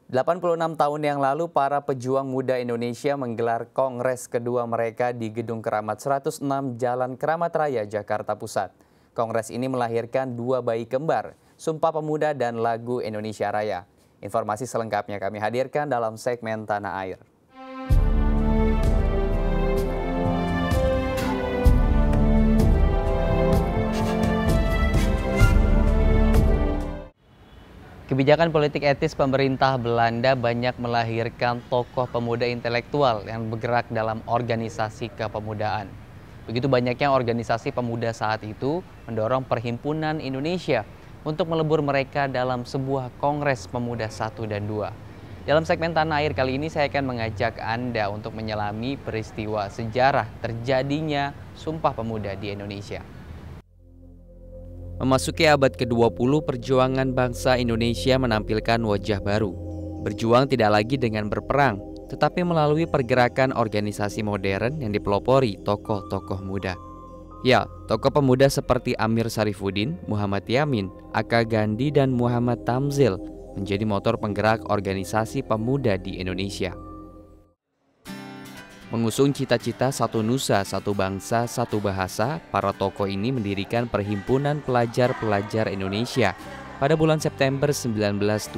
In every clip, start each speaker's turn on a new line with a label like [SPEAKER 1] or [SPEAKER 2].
[SPEAKER 1] 86 tahun yang lalu, para pejuang muda Indonesia menggelar kongres kedua mereka di Gedung Keramat 106 Jalan Keramat Raya, Jakarta Pusat. Kongres ini melahirkan dua bayi kembar, Sumpah Pemuda dan lagu Indonesia Raya. Informasi selengkapnya kami hadirkan dalam segmen Tanah Air. Kebijakan politik etis pemerintah Belanda banyak melahirkan tokoh pemuda intelektual yang bergerak dalam organisasi kepemudaan. Begitu banyaknya organisasi pemuda saat itu mendorong Perhimpunan Indonesia untuk melebur mereka dalam sebuah Kongres Pemuda 1 dan 2. Dalam segmen Tanah Air kali ini saya akan mengajak Anda untuk menyelami peristiwa sejarah terjadinya Sumpah Pemuda di Indonesia. Memasuki abad ke-20, perjuangan bangsa Indonesia menampilkan wajah baru. Berjuang tidak lagi dengan berperang, tetapi melalui pergerakan organisasi modern yang dipelopori tokoh-tokoh muda. Ya, tokoh pemuda seperti Amir Syarifuddin, Muhammad Yamin, Aka Gandhi, dan Muhammad Tamzil menjadi motor penggerak organisasi pemuda di Indonesia. Mengusung cita-cita satu nusa, satu bangsa, satu bahasa, para tokoh ini mendirikan Perhimpunan Pelajar-Pelajar Indonesia pada bulan September 1926.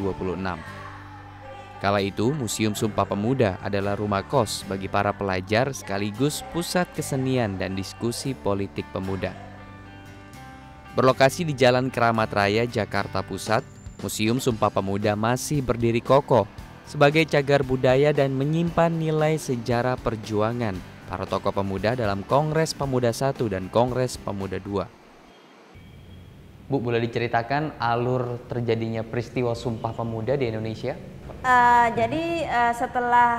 [SPEAKER 1] Kala itu, Museum Sumpah Pemuda adalah rumah kos bagi para pelajar sekaligus pusat kesenian dan diskusi politik pemuda. Berlokasi di Jalan Keramat Raya, Jakarta Pusat, Museum Sumpah Pemuda masih berdiri kokoh sebagai cagar budaya dan menyimpan nilai sejarah perjuangan para tokoh pemuda dalam Kongres Pemuda 1 dan Kongres Pemuda 2. Bu, boleh diceritakan alur terjadinya peristiwa Sumpah Pemuda di Indonesia?
[SPEAKER 2] Setelah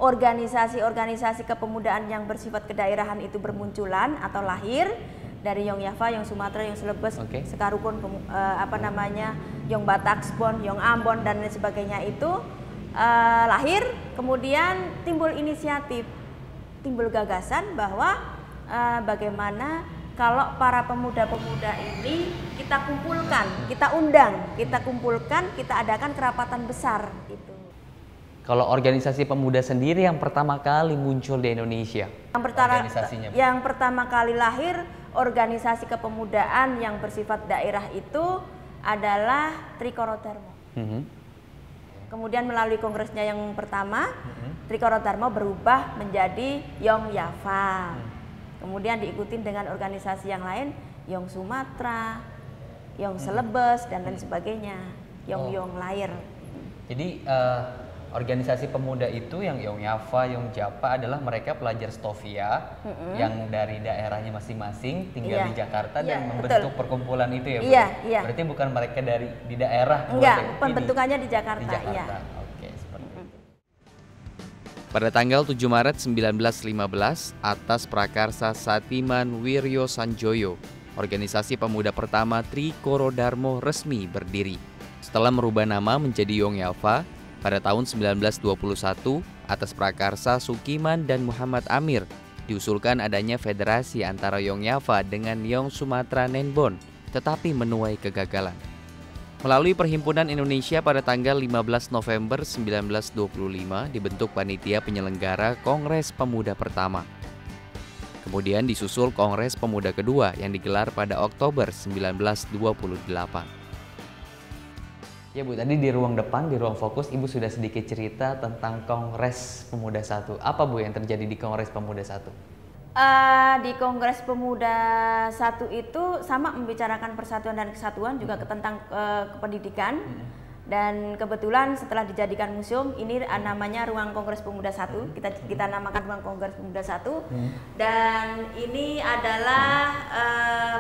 [SPEAKER 2] organisasi-organisasi kepemudaan yang bersifat kedaerahan itu bermunculan atau lahir dari Yogyakarta, Yong Sumatera, Yong Celebes, Sekarukun, Yong Batakspon, Yong Ambon dan lain sebagainya itu lahir, kemudian timbul inisiatif, timbul gagasan bahwa bagaimana kalau para pemuda-pemuda ini kita kumpulkan, kita undang, kita kumpulkan, kita adakan kerapatan besar itu.
[SPEAKER 1] Kalau organisasi pemuda sendiri yang pertama kali muncul di Indonesia,
[SPEAKER 2] yang pertama kali lahir organisasi kepemudaan yang bersifat daerah itu adalah Trikoro Dharma. Kemudian melalui kongresnya yang pertama, Trikoro Dharma berubah menjadi Yong Yafa. Kemudian diikuti dengan organisasi yang lain, Yong Sumatera, Yong Celebes dan lain sebagainya, Yong Lair.
[SPEAKER 1] Jadi organisasi pemuda itu yang Yong Yafa, Yong Japa adalah mereka pelajar Stovia yang dari daerahnya masing-masing tinggal di Jakarta dan membentuk perkumpulan itu ya, Bu?
[SPEAKER 2] Iya.
[SPEAKER 1] Berarti bukan mereka di daerah?
[SPEAKER 2] Enggak, pembentukannya di Jakarta.
[SPEAKER 1] Iya. Oke, seperti itu. Pada tanggal 7 Maret 1915, atas prakarsa Satiman Wiryo Sanjoyo, organisasi pemuda pertama Trikoro Dharma resmi berdiri. Setelah merubah nama menjadi Yong Yafa, pada tahun 1921, atas prakarsa Sukiman dan Muhammad Amir, diusulkan adanya federasi antara Yong Yafa dengan Yong Sumatera Nenbon, tetapi menuai kegagalan. Melalui Perhimpunan Indonesia pada tanggal 15 November 1925 dibentuk panitia penyelenggara Kongres Pemuda pertama. Kemudian disusul Kongres Pemuda kedua yang digelar pada Oktober 1928. Ya Bu, tadi di ruang depan, di ruang fokus, Ibu sudah sedikit cerita tentang Kongres Pemuda 1. Apa Bu yang terjadi di Kongres Pemuda 1?
[SPEAKER 2] Di Kongres Pemuda 1 itu sama membicarakan persatuan dan kesatuan, juga tentang kependidikan. Dan kebetulan setelah dijadikan museum, ini namanya Ruang Kongres Pemuda 1. Kita namakan Ruang Kongres Pemuda 1. Dan ini adalah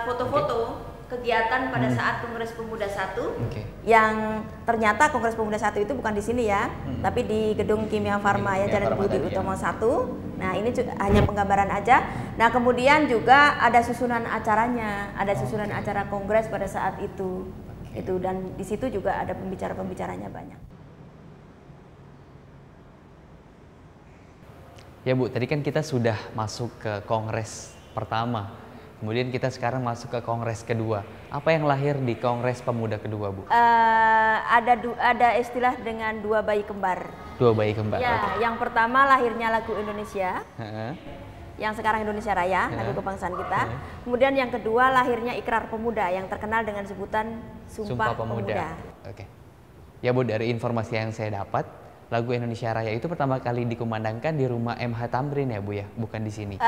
[SPEAKER 2] foto-foto kegiatan pada saat Kongres Pemuda 1 yang ternyata Kongres Pemuda 1 itu bukan di sini ya, tapi di Gedung Kimia Farma ya, Jalan Budi Utomo 1. Nah, ini hanya penggambaran aja. Nah, kemudian juga ada susunan acaranya, ada susunan acara kongres pada saat itu. Itu, dan di situ juga ada pembicara-pembicaranya banyak.
[SPEAKER 1] Ya Bu, tadi kan kita sudah masuk ke kongres pertama Kemudian kita sekarang masuk ke kongres kedua. Apa yang lahir di kongres pemuda kedua, Bu?
[SPEAKER 2] Ada istilah dengan dua bayi kembar.
[SPEAKER 1] Dua bayi kembar.
[SPEAKER 2] Ya,
[SPEAKER 1] okay.
[SPEAKER 2] Yang pertama lahirnya lagu Indonesia. Yang sekarang Indonesia Raya, lagu kebangsaan kita. Kemudian yang kedua lahirnya Ikrar Pemuda yang terkenal dengan sebutan Sumpah Pemuda.
[SPEAKER 1] Oke. Ya, Bu, dari informasi yang saya dapat, lagu Indonesia Raya itu pertama kali dikumandangkan di rumah MH Tamrin ya, Bu ya, bukan di sini.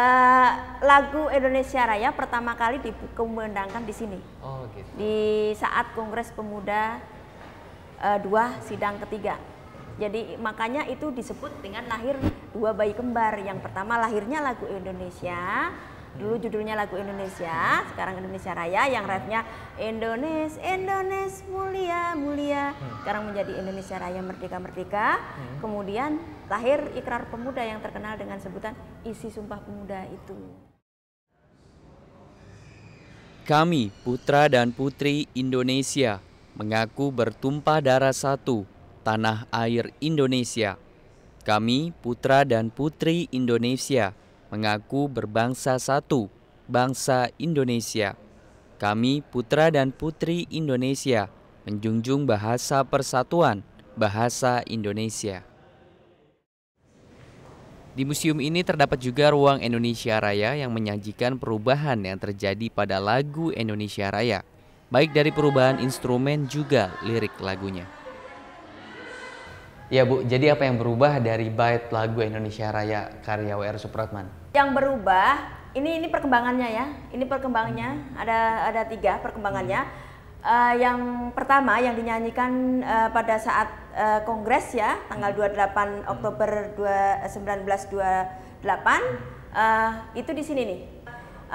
[SPEAKER 2] Lagu Indonesia Raya pertama kali dikumandangkan di sini.
[SPEAKER 1] Oh, gitu.
[SPEAKER 2] Di saat Kongres Pemuda 2 sidang ketiga. Jadi makanya itu disebut dengan lahir dua bayi kembar. Yang pertama lahirnya lagu Indonesia. Dulu judulnya lagu Indonesia, sekarang Indonesia Raya, yang refnya Indonesia, Indonesia mulia, mulia. Sekarang menjadi Indonesia Raya Merdeka, Merdeka. Kemudian lahir Ikrar Pemuda yang terkenal dengan sebutan isi Sumpah Pemuda itu.
[SPEAKER 1] Kami, putra dan putri Indonesia, mengaku bertumpah darah satu, tanah air Indonesia. Kami, putra dan putri Indonesia, mengaku berbangsa satu, bangsa Indonesia. Kami, putra dan putri Indonesia, menjunjung bahasa persatuan, bahasa Indonesia. Di museum ini terdapat juga ruang Indonesia Raya yang menyajikan perubahan yang terjadi pada lagu Indonesia Raya, baik dari perubahan instrumen juga lirik lagunya. Ya, Bu, jadi apa yang berubah dari bait lagu Indonesia Raya karya W.R. Supratman?
[SPEAKER 2] Yang berubah, ini perkembangannya ya. Ini perkembangannya, ada 3 perkembangannya. Yang pertama yang dinyanyikan pada saat kongres ya, tanggal 28 Oktober 1928, itu di sini nih.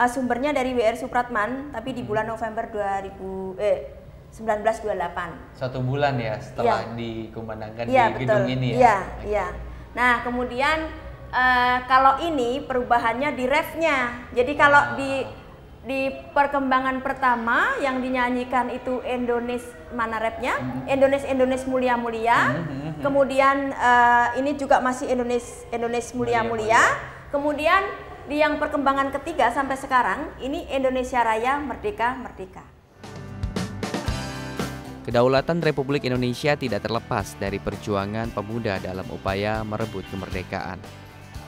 [SPEAKER 2] Sumbernya dari W.R. Supratman, tapi di bulan November 1928.
[SPEAKER 1] 1 bulan ya setelah dikumandangkan di
[SPEAKER 2] betul.
[SPEAKER 1] Gedung ini ya?
[SPEAKER 2] Iya. Nah, kemudian kalau ini perubahannya di refnya. Jadi kalau di perkembangan pertama yang dinyanyikan itu Indonesia, mana refnya? Indonesia mulia mulia. Kemudian ini juga masih Indonesia mulia mulia. Kemudian di yang perkembangan ketiga sampai sekarang ini Indonesia Raya Merdeka Merdeka.
[SPEAKER 1] Kedaulatan Republik Indonesia tidak terlepas dari perjuangan pemuda dalam upaya merebut kemerdekaan.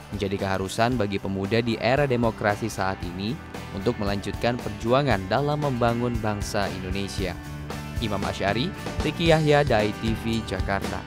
[SPEAKER 1] Menjadi keharusan bagi pemuda di era demokrasi saat ini untuk melanjutkan perjuangan dalam membangun bangsa Indonesia. Imam Asy'ari, Riki Yahya, Dai TV, Jakarta.